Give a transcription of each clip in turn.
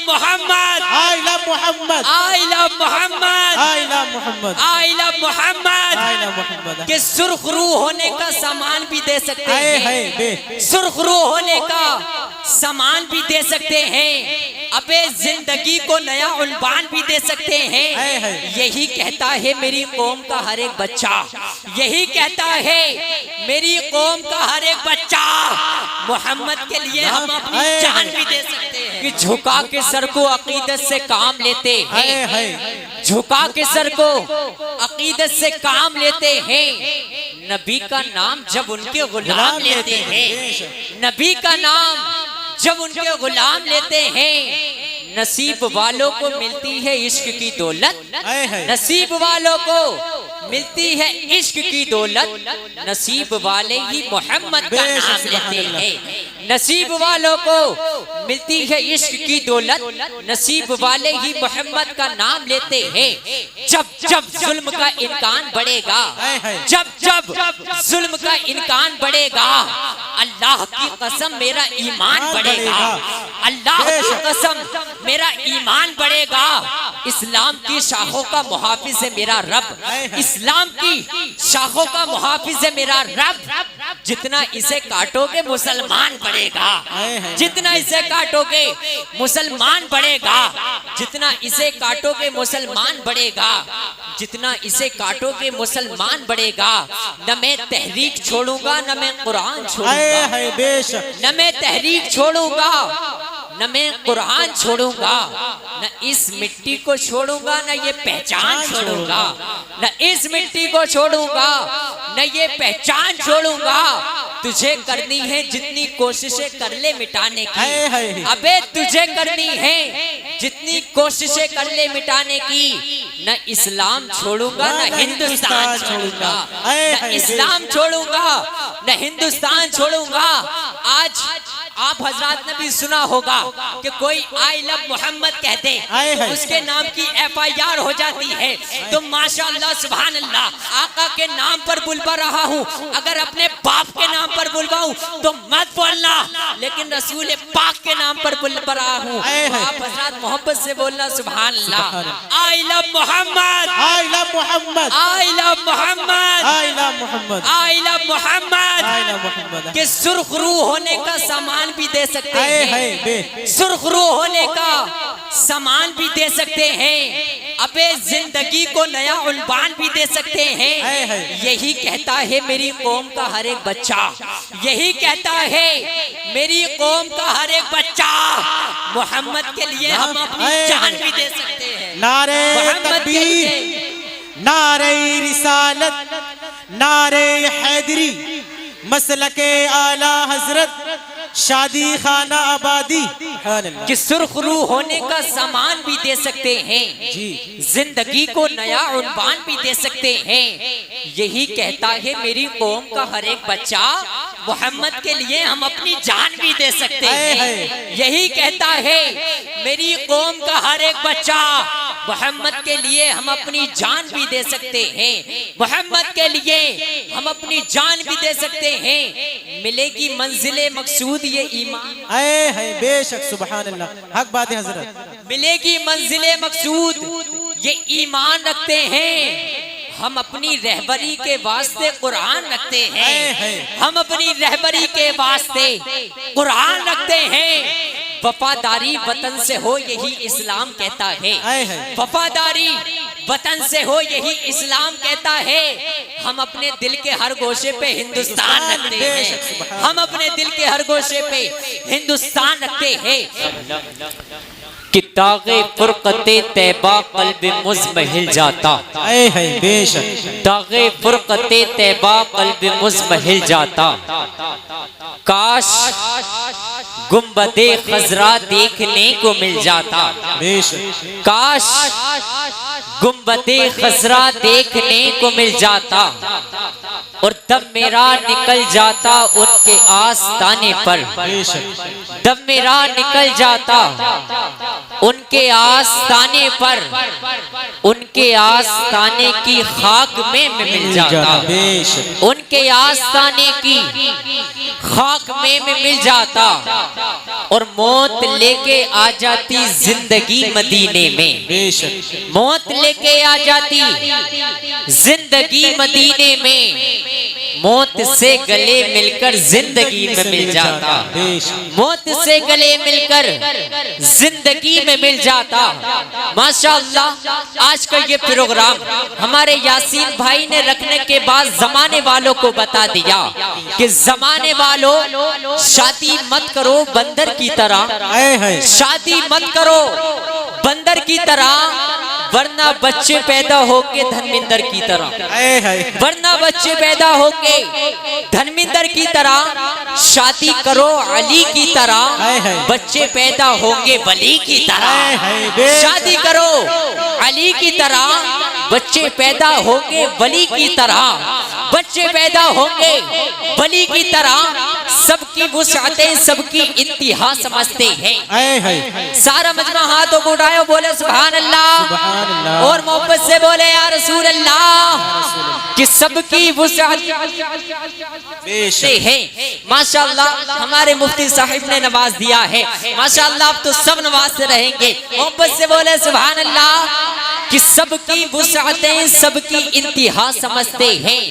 Mohammad, I love Mohammad, I love Mohammad, I love Mohammad, I love Mohammad. I love Mohammad. कि सुर्खरू होने का सामान भी दे सकते हैं, सुर्खरू होने का सामान भी दे सकते हैं, अबे जिंदगी को नया उन्वान भी दे सकते हैं। यही कहता है मेरी कौम का हर एक बच्चा, यही कहता है मेरी कौम का हर एक बच्चा, मोहम्मद के लिए हम अपनी जान भी दे सकते हैं। कि झुका के सर को अकीदत से काम लेते हैं, झुका के सर को अकीदत से काम लेते हैं। नबी का नाम जब उनके गुलाम लेते हैं, नबी का नाम जब उनके गुलाम लेते हैं, नसीब वालों को मिलती है इश्क की दौलत, नसीब वालों को मिलती है इश्क की दौलत। नसीब वाले ही मोहम्मद का नाम लेते हैं, नसीब वालों को मिलती है इश्क की दौलत, नसीब वाले ही मोहम्मद का नाम लेते हैं। जब जब जुल्म का इम्कान बढ़ेगा, जब जब जुल्म का इम्कान बढ़ेगा, अल्लाह की कसम मेरा ईमान बढ़ेगा, अल्लाह की कसम मेरा ईमान बढ़ेगा। इस्लाम की शाखों का मुहाफिज है मेरा रब, इस्लाम की शाखों का मुहाफिज है मेरा रब। जितना इसे काटोगे मुसलमान बढ़ेगा, जितना इसे काटोगे मुसलमान बढ़ेगा, जितना इसे काटोगे मुसलमान बढ़ेगा, जितना इसे काटोगे मुसलमान बढ़ेगा। न मैं तहरीक छोड़ूंगा, न मैं कुरान छोड़ूंगा, न मैं तहरीक छोड़ूंगा, न मैं कुरान छोड़ूंगा, न इस मिट्टी को छोड़ूंगा, न ये पहचान छोड़ूंगा, न इस मिट्टी को छोड़ूंगा, न ये पहचान छोड़ूंगा। तुझे करनी है जितनी कोशिशें कर ले मिटाने की, अबे तुझे करनी है जितनी कोशिशें कर ले मिटाने की। न इस्लाम छोड़ूंगा, न हिंदुस्तान छोड़ूंगा, न इस्लाम छोड़ूंगा, न हिंदुस्तान छोड़ूंगा। आज आप हजरात ने भी सुना होगा कि कोई आई लव मोहम्मद कहते तो उसके नाम की FIR हो जाती है। तो माशाअल्लाह सुभान अल्लाह, आका के नाम पर बुलवा रहा हूँ, अगर अपने बाप के नाम पर बुलवाऊं तो मत बोलना, लेकिन रसूल पाक के नाम पर बुलवा रहा हूँ, आप हजरात मोहब्बत से बोलना सुभान Allah. I love Mohammad, I love Mohammad, I love Mohammad, I love Mohammad, I love Mohammad. I love Mohammad. कि सुर्खरू होने का सामान भी दे सकते हैं, सुर्खरू होने का सामान भी दे सकते हैं, अबे जिंदगी को नया उन्वान भी दे सकते हैं। यही कहता है मेरी कौम का हर एक बच्चा, यही कहता है मेरी कौम का हर एक बच्चा, मोहम्मद के लिए हम अपनी जान भी दे सकते हैं। नारे तकबीर, नारे रिसालत, नारे हैदरी, मसलके आला हजरत, शादी खाना आबादी। कि सुर्खरू होने का सामान भी दे सकते हैं जी, जिंदगी को नया उन्वान भी दे सकते हैं। यही कहता है मेरी कौम का हर एक बच्चा, मोहम्मद के लिए हम अपनी जान भी दे सकते हैं। यही कहता है मेरी कौम का हर एक बच्चा, मोहम्मद के लिए हम अपनी जान भी दे सकते हैं, मोहम्मद के लिए हम अपनी जान भी दे सकते हैं। मिलेगी मंजिले मकसूद ये ईमान, है बेशक सुभान अल्लाह, हक बात है हजरत। मिलेगी मंजिले मकसूद ये ईमान रखते हैं। हम अपनी रहबरी के वास्ते कुरान रखते हैं, हम अपनी रहबरी के वास्ते कुरान रखते हैं। वफादारी वतन से हो यही इस्लाम कहता है, वफादारी वतन से हो यही इस्लाम कहता है। हम अपने दिल के हर गोशे पे हिंदुस्तान रखते हैं, हम अपने दिल के हर गोशे पे हिंदुस्तान रखते हैं। कि तागे फुरकते तैबा कल्ब मुज़महिल जाता, बेशक तागे फुरकते तैबा कल्ब मुज़महिल जाता। काश गुंबदे खजरा देखने को मिल जाता, बेशक काश गुंबदे खजरा देखने को मिल जाता। और दम मेरा निकल जाता उनके आस्ताने पर, दम मेरा निकल जाता उनके आस्ताने पर, उनके आस्ताने की खाक में मैं मिल जाता, उनके आस्ताने की खाक में मैं मिल जाता और मौत लेके आ जाती जिंदगी मदीने में, मौत लेके आ जाती जिंदगी मदीने में, मौत से गले मिलकर जिंदगी में मिल जाता, मौत से गले मिलकर जिंदगी में मिल जाता। माशाअल्लाह आज का ये प्रोग्राम हमारे यासीन भाई ने रखने के बाद जमाने वालों को बता दिया कि जमाने वालों शादी मत करो बंदर की तरह, शादी मत करो बंदर की तरह, वरना बच्चे पैदा होके धर्मिंदर की तरह, वरना बच्चे पैदा होके धर्मिंदर की तरह। शादी करो अली की तरह, बच्चे पैदा होंगे वली की तरह। शादी करो अली की तरह, बच्चे पैदा होंगे वली की तरह, बच्चे पैदा होंगे वली की तरह। सबकी वुसअतें सबकी इंतहा समझते हैं। सारा मजमा हाथों को उठाओ, बोले सुभान अल्लाह और मोहब्बत से बोले या रसूल अल्लाह कि सबकी वुसअत है। माशाअल्लाह हमारे मुफ्ती साहिब ने नवाज दिया है, माशाअल्लाह आप तो सब नवाजते रहेंगे। मोहब्बत से बोले सुभान अल्लाह कि सबकी वुसअतें सबकी इंतहा समझते हैं।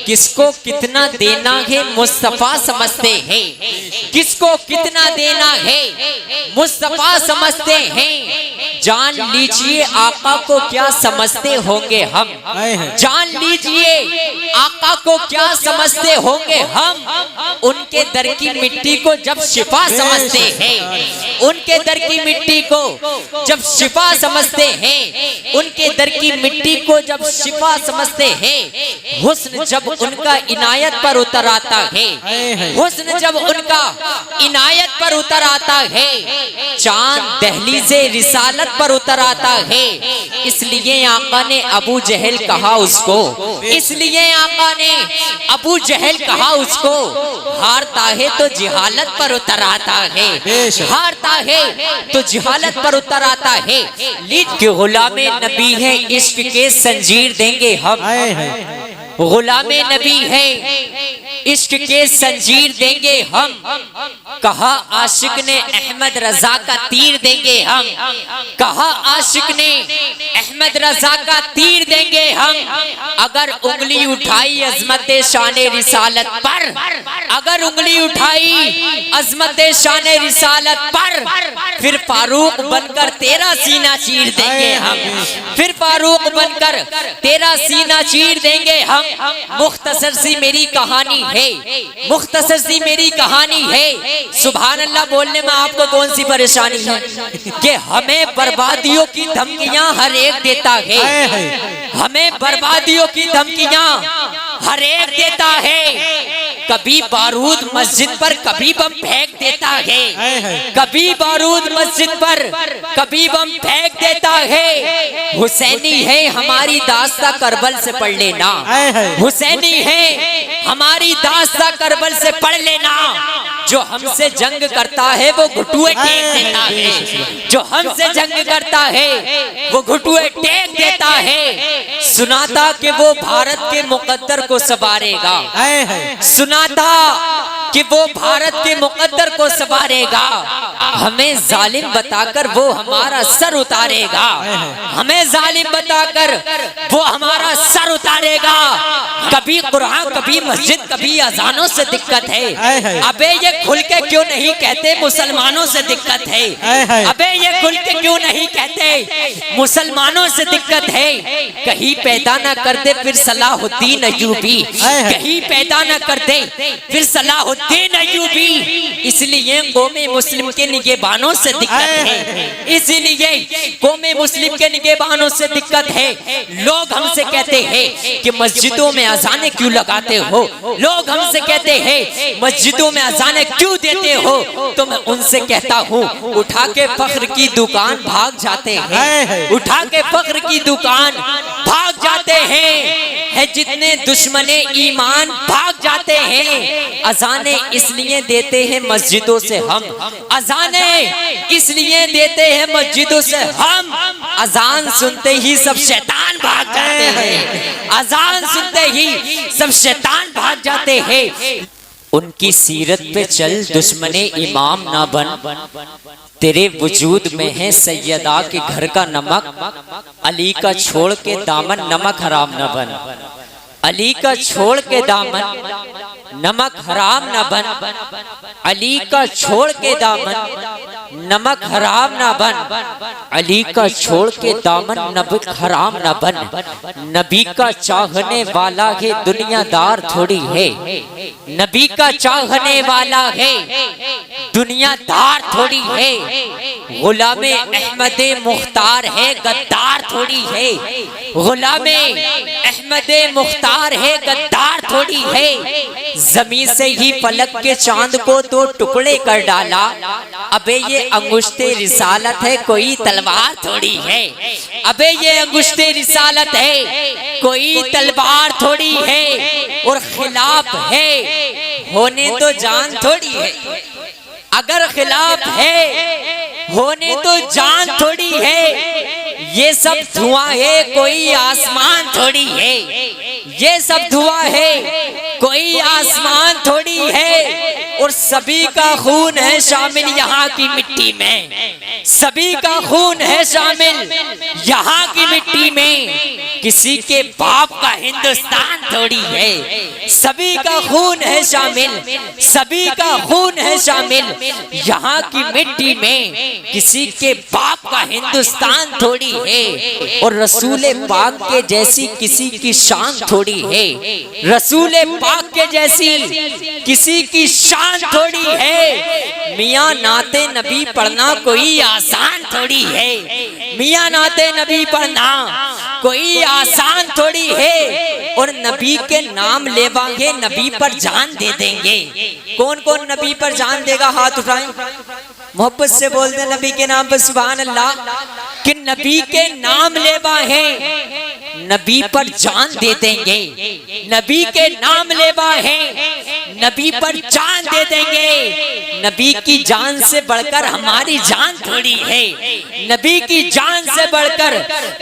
किसको कितना देना है मुस्तफा समझते हैं, किसको कितना देना है मुस्तफा समझते हैं। जान लीजिए आका को क्या समझते होंगे हम, जान लीजिए आका को क्या समझते होंगे हम। उनके दर की मिट्टी को जब शिफा समझते हैं, उनके दर की मिट्टी को जब शिफा समझते हैं, उनके दर की मिट्टी को जब शिफा समझते हैं। हुस्न जब उनका इनायत पर उतर आता है, हुस्न जब उनका इनायत पर उतर आता है, चांद दहलीज़े रिसालत पर उतर आता है। इसलिए आका ने अबू जहल कहा उसको, इसलिए आका ने अबू जहल कहा उसको, हारता है तो जिहालत पर उतर आता है, हारता है तो जिहालत पर उतर आता है। लीड के गुलामे नबी है, इश्क के संजीर देंगे हम, गुलामे नबी है, इश्क के संजीर देंगे हम। कहा आशिक ने अहमद रजा का तीर देंगे हम, कहा आशिक ने अहमद रजा का तीर देंगे हम। अगर उंगली उठाई अजमत शान रिसालत पर, अगर उंगली उठाई अजमत शान रिसालत पर, फिर फारूक बनकर तेरा सीना चीर देंगे हम, फिर फारूक बनकर तेरा सीना चीर देंगे हम। मुख्तसर सी मेरी कहानी है, मुख्तसर सी मेरी कहानी है। सुभान अल्लाह बोलने में आपको कौन सी परेशानी है कि हमें बर्बादियों की धमकियां हर एक देता है, हमें बर्बादियों की धमकियां हर एक देता है। कभी बारूद मस्जिद पर कभी बम फेंक देता है, कभी बारूद मस्जिद पर कभी बम फेंक देता है। हुसैनी है हमारी दास्ता करबल से पढ़ लेना, हुसैनी है हमारी दास्ता करबल से पढ़ लेना। जो हमसे जंग करता है वो घुटुए टेक देता है, जो हमसे जंग करता है वो घुटुए टेक देता है। सुनाता कि वो भारत के मुकद्दर को संवारेगा, सुनाता कि वो भारत के मुकद्दर को संवारेगा। हमें जालिम बताकर वो हमारा सर उतारेगा, हमें जालिम बताकर वो हमारा सर उतारेगा। कभी कुरान कभी मस्जिद कभी अजानों से दिक्कत है, अबे ये खुल के क्यों नहीं कहते मुसलमानों से दिक्कत है, अबे ये खुल के क्यों नहीं कहते मुसलमानों से दिक्कत है। कहीं पैदा न कर दे फिर सलाहुद्दीन अय्यूबी, कहीं पैदा न कर दे फिर सलाहुद्दीन अय्यूबी। इसलिए कौमे मुस्लिम के निगहबानों से दिक्कत है, इसलिए कौमे मुस्लिम के निगहबानों से दिक्कत है। लोग हमसे कहते हैं कि मस्जिदों में अजानें क्यों लगाते हो, लोग हमसे कहते हैं मस्जिदों में अजानें क्यों देते हो? तो मैं उनसे कहता हूँ उठा के फख्र की दुकान भाग जाते हैं, उठा के फख्र की दुकान भाग जाते हैं। जितने दुश्मने ईमान भाग जाते हैं। अजाने इसलिए देते हैं मस्जिदों से हम, अजाने इसलिए देते हैं मस्जिदों से हम। अजान सुनते ही सब शैतान भाग जाते हैं, अजान सुनते ही सब शैतान भाग जाते हैं। उनकी सीरत पे चल दुश्मने इमाम ना बन, तेरे वजूद में है सैयदा के घर का नमक। अली का छोड़ के दामन नमक हराम न बन, अली का छोड़ के दामन नमक हराम न बन, अली का छोड़ के दामन नमक हराम न बन, अली का छोड़ के दामन नमक हराम न बन। नबी का चाहने वाला है दुनियादार थोड़ी है, नबी का चाहने वाला है दुनियादार थोड़ी है। गुलामे अहमदे मुख्तार है गद्दार थोड़ी है, गुलामे अहमदे मुख्तार है गद्दार थोड़ी है। जमीन से ही फलक के चांद को दो टुकड़े कर डाला, अबे ये अंगुश्ते रिसालत है कोई तलवार थोड़ी है, अबे ये अंगुश्ते रिसालत है कोई तलवार थोड़ी है। और खिलाफ है होने तो जान थोड़ी है, अगर खिलाफ है होने तो जान थोड़ी है। ये सब धुआं है कोई आसमान थोड़ी है, ये सब धुआं है कोई आसमान थोड़ी है। और सभी का खून है शामिल यहाँ की मिट्टी में, सभी का खून है शामिल यहाँ की मिट्टी में। किसी के बाप का हिंदुस्तान थोड़ी है, सभी का खून है शामिल, सभी का खून है शामिल यहाँ की मिट्टी में। किसी के बाप का हिंदुस्तान थोड़ी है। और रसूल पाक के जैसी किसी की शान थोड़ी है, रसूल पाक के जैसी किसी की शान थोड़ी है। मियाँ नाते नबी पढ़ना कोई आसान थोड़ी है, मियाँ नाते नबी पढ़ना कोई आसान थोड़ी है। और नबी के नाम लेवांगे नबी पर जान दे देंगे। कौन कौन नबी पर जान देगा? हाथ उठाएं, मोहब्बत से बोल दे नबी के नाम पर सुभान अल्लाह। कि नबी के नाम लेवा है नबी पर जान दे देंगे, नबी के नाम लेवा है नबी पर जान दे देंगे। नबी की जान से बढ़कर हमारी जान थोड़ी है, नबी की जान से बढ़कर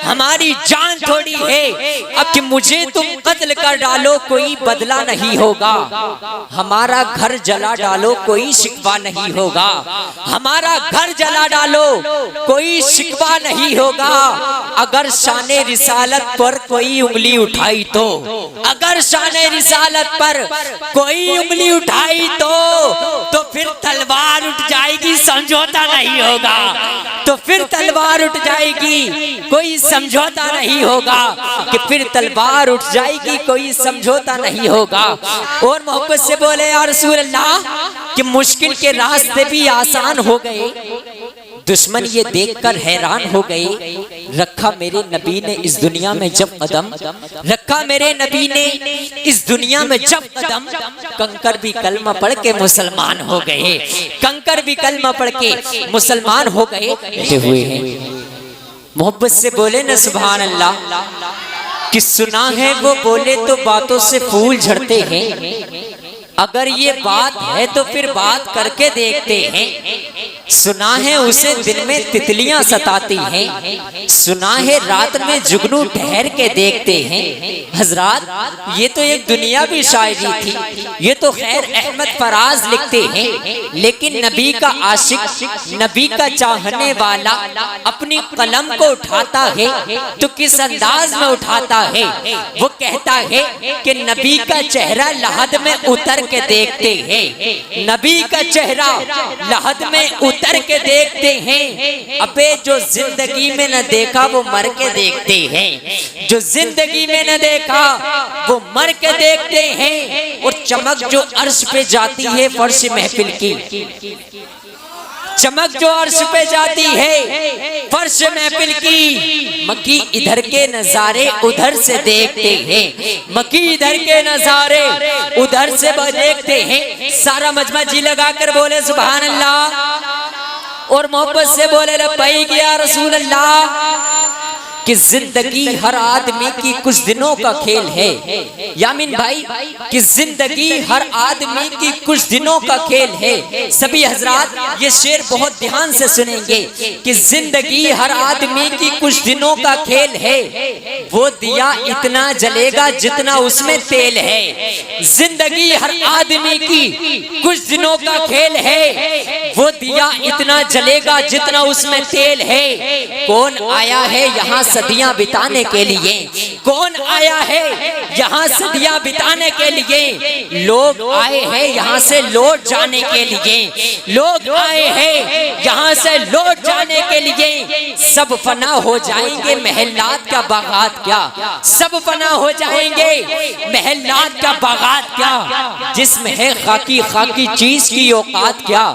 हमारी जान थोड़ी है। अब कि मुझे तुम कत्ल कर डालो कोई बदला नहीं होगा, हमारा घर जला डालो कोई शिकवा नहीं होगा, हमारा घर जला डालो कोई शिकवा नहीं होगा। अगर शाने रिसालत पर कोई उंगली उठाई तो, अगर शाने रिसालत पर कोई उंगली उठाई तो फिर तलवार उठ जाएगी, समझौता नहीं होगा। तो फिर तलवार उठ जाएगी, कोई समझौता नहीं होगा। कि फिर तलवार उठ जाएगी, कोई समझौता नहीं होगा। और मोहब्बत से बोले या रसूल अल्लाह कि मुश्किल के रास्ते भी आसान हो गए। दुश्मन ये देखकर हैरान हो गए, रखा मेरे नबी ने इस दुनिया में जब कदम, रखा मेरे नबी ने इस दुनिया में जब कदम। कंकर भी कलमा पढ़ के मुसलमान हो गए, कंकर भी कलमा पढ़ के मुसलमान हो गए हुए हैं। मोहब्बत से बोले न सुभान अल्लाह। कि सुना है वो बोले तो बातों से फूल झड़ते हैं, अगर ये बात है तो फिर बात करके देखते हैं। सुना है उसे दिन में तितलियां सताती हैं, सुना है रात में जुगनू ठहर के देखते हैं। हजरात ये तो एक दुनियावी शायरी थी, ये तो खैर अहमद फराज लिखते हैं। लेकिन नबी का आशिक, नबी का चाहने वाला अपनी कलम को उठाता है तो किस अंदाज में उठाता है? वो कहता है कि नबी का चेहरा लहद में उतर के देखते हैं, नबी का चेहरा लहद में उतर के देखते हैं। अबे जो जिंदगी में न देखा वो मर के देखते हैं, जो जिंदगी में न देखा वो मर के देखते हैं। और चमक जो अर्श पे जाती है फर्श महफिल की, चमक जो अर्श पे जाती है फर्श महफिल की। मक्की इधर के नजारे उधर से देखते हैं, मक्की इधर के नजारे उधर से देखते हैं। सारा मजमा जी लगाकर बोले सुभान अल्लाह और मोहब्बत से बोले लब्बैक या रसूल अल्लाह। कि जिंदगी हर आदमी की कुछ दिनों का खेल है यामीन भाई, कि जिंदगी हर आदमी की कुछ दिनों का खेल है। सभी हजरात ये शेर बहुत ध्यान से सुनेंगे कि जिंदगी हर आदमी की कुछ दिनों का खेल है, वो दिया इतना जलेगा जितना उसमें तेल है। जिंदगी हर आदमी की कुछ दिनों का खेल है, वो दिया इतना जलेगा जितना उसमें तेल है। कौन आया है यहाँ सदियां बिताने के लिए, कौन आया है यहाँ सदियां बिताने के लिए। लोग आए हैं यहाँ से लौट जाने के लिए, लोग आए हैं यहाँ से लौट जाने के लिए। सब फना हो जाएंगे महलात का बागात क्या, सब फना हो जाएंगे महलात का बागात क्या। जिसमें है खाकी खाकी चीज की औकात क्या,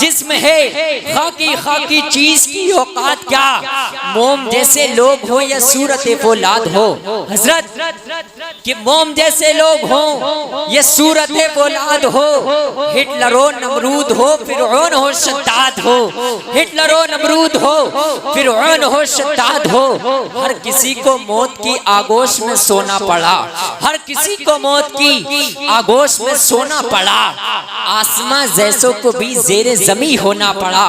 जिसमें है खाकी खाकी चीज की औकात क्या। मोम जैसे लोग हो या सूरत फौलाद हो हजरत, कि मोम जैसे लोग हो या सूरत फौलाद हो। हिटलर हो नमरूद हो फिरौन हो शद्दाद हो, हिटलर हो नमरूद हो फिरौन हो शद्दाद हो। हर किसी को मौत की आगोश में सोना पड़ा, हर किसी को मौत की आगोश में सोना पड़ा। आसमां जैसों को भी जेरे जमी होना पड़ा,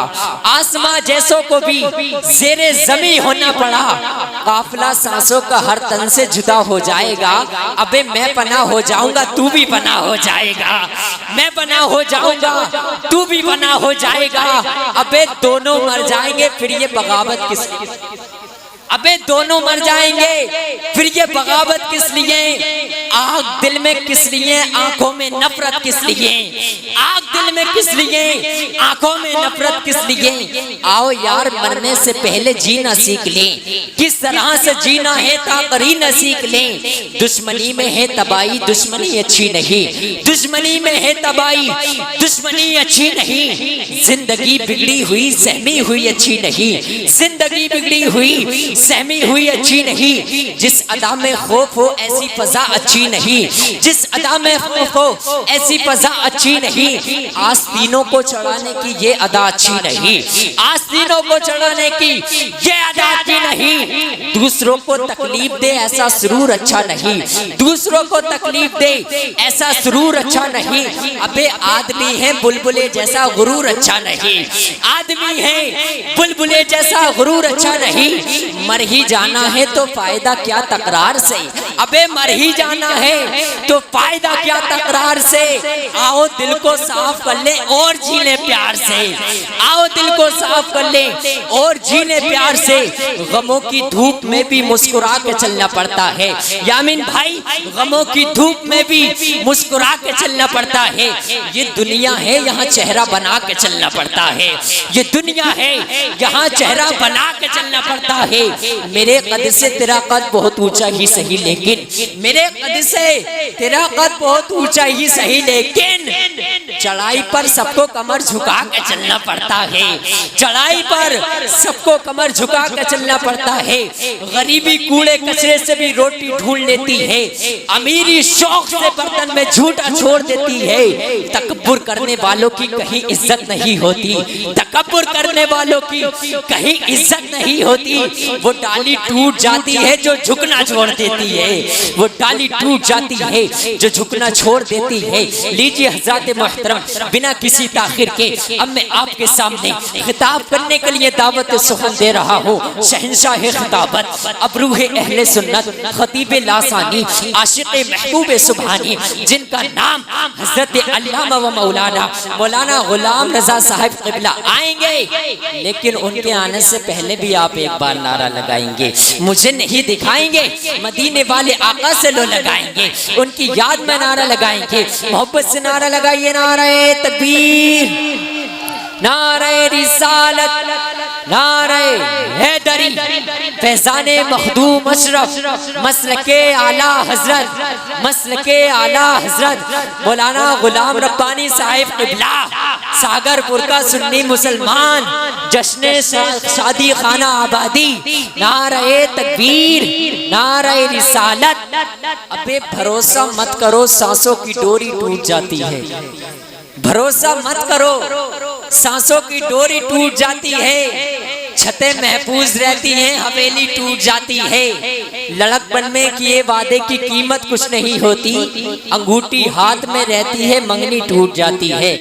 आसमां जैसों को भी जेरे जमी होना पड़ा। काफिला सांसों का हर तन से जुदा हो जाएगा। अबे मैं पना हो जाऊंगा तू भी पना हो जाएगा, मैं पना हो जाऊंगा तू भी पना हो जाएगा। अबे दोनों मर जाएंगे फिर ये बगावत किस लिए, अबे दोनों मर जाएंगे फिर ये बगावत किस लिए। आग दिल में किस लिए, आंखों में नफरत किस लिए, आग दिल में किस लिए, आंखों में नफरत किस लिए। आओ यार मरने से पहले जीना सीख लें, किस तरह से जीना है ताकरीना सीख लें। दुश्मनी में है तबाही दुश्मनी अच्छी नहीं, दुश्मनी में है तबाही दुश्मनी अच्छी नहीं। जिंदगी बिगड़ी हुई सहमी हुई अच्छी नहीं, जिंदगी बिगड़ी हुई सहमी हुई अच्छी नहीं। जिस अदा में खौफ हो ऐसी फजा अच्छी नहीं, जिस अदा में खौफ हो ऐसी फजा अच्छी नहीं। आस्तीनों को चढ़ाने की ये अदा अच्छी नहीं, आस्तीनों को चढ़ाने की ये अदा अच्छी नहीं। दूसरों को तकलीफ दे ऐसा सुरूर अच्छा नहीं, दूसरों को तकलीफ दे ऐसा सुरूर अच्छा नहीं। अबे आदमी है बुलबुले जैसा गुरूर अच्छा नहीं, आदमी है बुलबुले जैसा गुरूर अच्छा नहीं। मर ही जाना है तो फायदा क्या तकरार से, अबे मर ही जाना है तो फायदा क्या तकरार से। आओ दिल को साफ कर ले और जी ले प्यार से, आओ दिल को साफ कर ले और जी ले प्यार से। गमों की धूप में भी मुस्कुरा के चलना पड़ता है यामीन भाई, गमों की धूप में भी मुस्कुरा के चलना पड़ता है। ये दुनिया है यहाँ चेहरा बना के चलना पड़ता है, ये दुनिया है यहाँ चेहरा बना के चलना पड़ता है। मेरे कद से तेरा कद बहुत ऊंचा ही सही, लेकिन मेरे कद से तेरा कद बहुत ऊंचा ही सही, लेकिन चढ़ाई पर सबको कमर झुका के चलना पड़ता है, चढ़ाई पर सबको कमर झुका के चलना पड़ता है। गरीबी कूड़े कचरे से भी रोटी ढूंढ लेती है, अमीरी शौक से बर्तन में झूठा छोड़ देती है। तकब्बुर करने वालों की कहीं इज्जत नहीं होती, तकब्बुर करने वालों की कहीं इज्जत नहीं होती। वो डाली टूट जाती है जो झुकना छोड़ देती है, वो डाली टूट जाती है जो झुकना छोड़ देती है। लीजिए हज़रात मोहतरम, बिना किसी ताखिर के अब मैं आपके सामने खिताब करने के लिए दावत सुखन दे रहा हूँ। शहंशाह खिताबत अबरूह अहले सुन्नत खतीब लासानी आशिक महबूब सुभानी, जिनका नाम हजरत अल्लामा व मौलाना गुलाम रजा साहब क़िबला आएंगे। लेकिन उनके आने से पहले भी आप एक बार नारा लगाएंगे, मुझे नहीं दिखाएंगे, मदीने वाले आका से लो लगाएंगे, उनकी याद में नारा लगाएंगे। मोहब्बत से नारा लगाइए, नारे तकबीर, नारे रिसालत, नारे हैदरी फैजाने मखदूम अशरफ मसलके आला हजरत मौलाना गुलाम रब्बानी साहिब क़िबला सागरपुर का सुन्नी मुसलमान जश्न शादी खाना आबादी नारे तकबीर नारे रिसालत। अबे भरोसा मत करो सांसों की डोरी टूट जाती है, भरोसा मत करो सांसों की डोरी टूट जाती है, छतें महफूज रहती हैं हवेली टूट जाती है, लड़कपन में किए वादे की कीमत कुछ नहीं होती, अंगूठी हाथ में रहती है मंगनी टूट जाती है।